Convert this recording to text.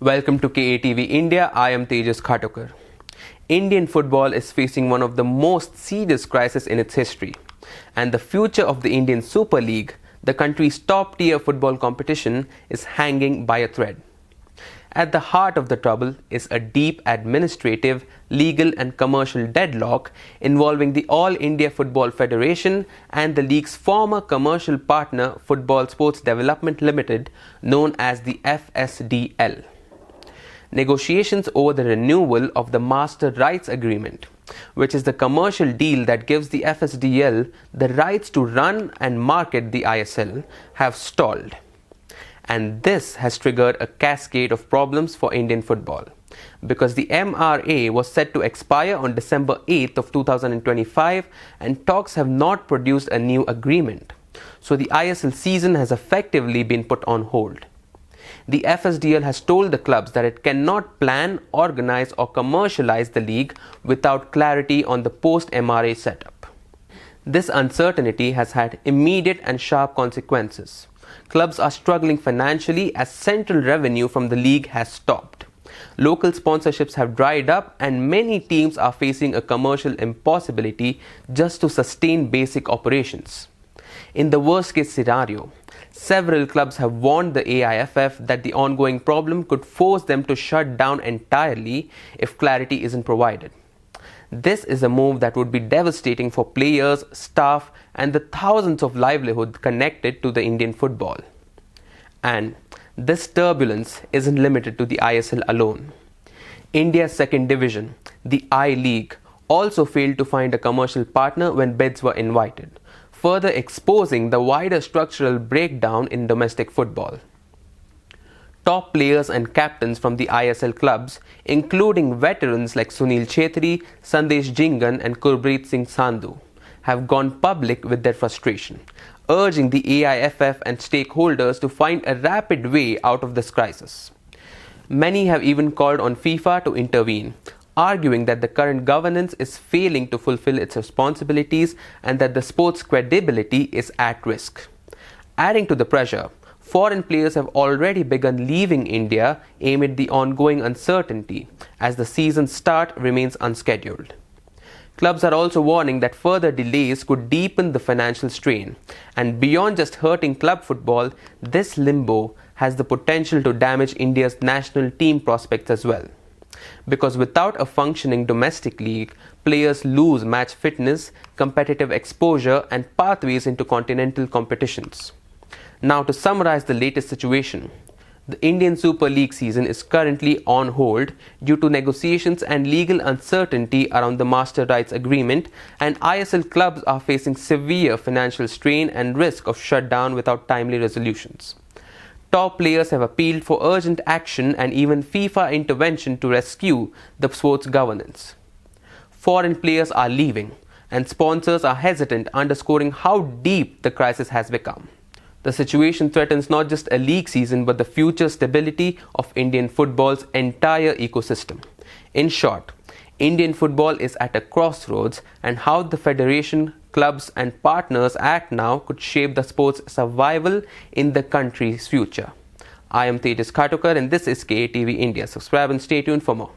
Welcome to KATV India. I am Tejas Khatukar. Indian football is facing one of the most serious crises in its history, and the future of the Indian Super League, the country's top-tier football competition, is hanging by a thread. At the heart of the trouble is a deep administrative, legal and commercial deadlock involving the All India Football Federation and the league's former commercial partner Football Sports Development Limited, known as the FSDL. Negotiations over the renewal of the Master Rights Agreement, which is the commercial deal that gives the FSDL the rights to run and market the ISL, have stalled. And this has triggered a cascade of problems for Indian football, because the MRA was set to expire on December 8th of 2025 and talks have not produced a new agreement. So the ISL season has effectively been put on hold. The FSDL has told the clubs that it cannot plan, organize or commercialize the league without clarity on the post-MRA setup. This uncertainty has had immediate and sharp consequences. Clubs are struggling financially as central revenue from the league has stopped. Local sponsorships have dried up and many teams are facing a commercial impossibility just to sustain basic operations. In the worst case scenario, several clubs have warned the AIFF that the ongoing problem could force them to shut down entirely if clarity isn't provided. This is a move that would be devastating for players, staff and the thousands of livelihoods connected to the Indian football. And this turbulence isn't limited to the ISL alone. India's second division, the I-League, also failed to find a commercial partner when bids were invited, further exposing the wider structural breakdown in domestic football. Top players and captains from the ISL clubs, including veterans like Sunil Chhetri, Sandesh Jingan and Gurpreet Singh Sandhu, have gone public with their frustration, urging the AIFF and stakeholders to find a rapid way out of this crisis. Many have even called on FIFA to intervene, arguing that the current governance is failing to fulfill its responsibilities and that the sport's credibility is at risk. Adding to the pressure, foreign players have already begun leaving India amid the ongoing uncertainty, as the season's start remains unscheduled. Clubs are also warning that further delays could deepen the financial strain, and beyond just hurting club football, this limbo has the potential to damage India's national team prospects as well. Because without a functioning domestic league, players lose match fitness, competitive exposure and pathways into continental competitions. Now, to summarize the latest situation, the Indian Super League season is currently on hold due to negotiations and legal uncertainty around the Master Rights Agreement, and ISL clubs are facing severe financial strain and risk of shutdown without timely resolutions. Top players have appealed for urgent action and even FIFA intervention to rescue the sports governance. Foreign players are leaving, and sponsors are hesitant, underscoring how deep the crisis has become. The situation threatens not just a league season but the future stability of Indian football's entire ecosystem. In short, Indian football is at a crossroads, and how the federation, clubs and partners act now could shape the sport's survival in the country's future. I am Tejas Khatukar and this is KATV India. Subscribe and stay tuned for more.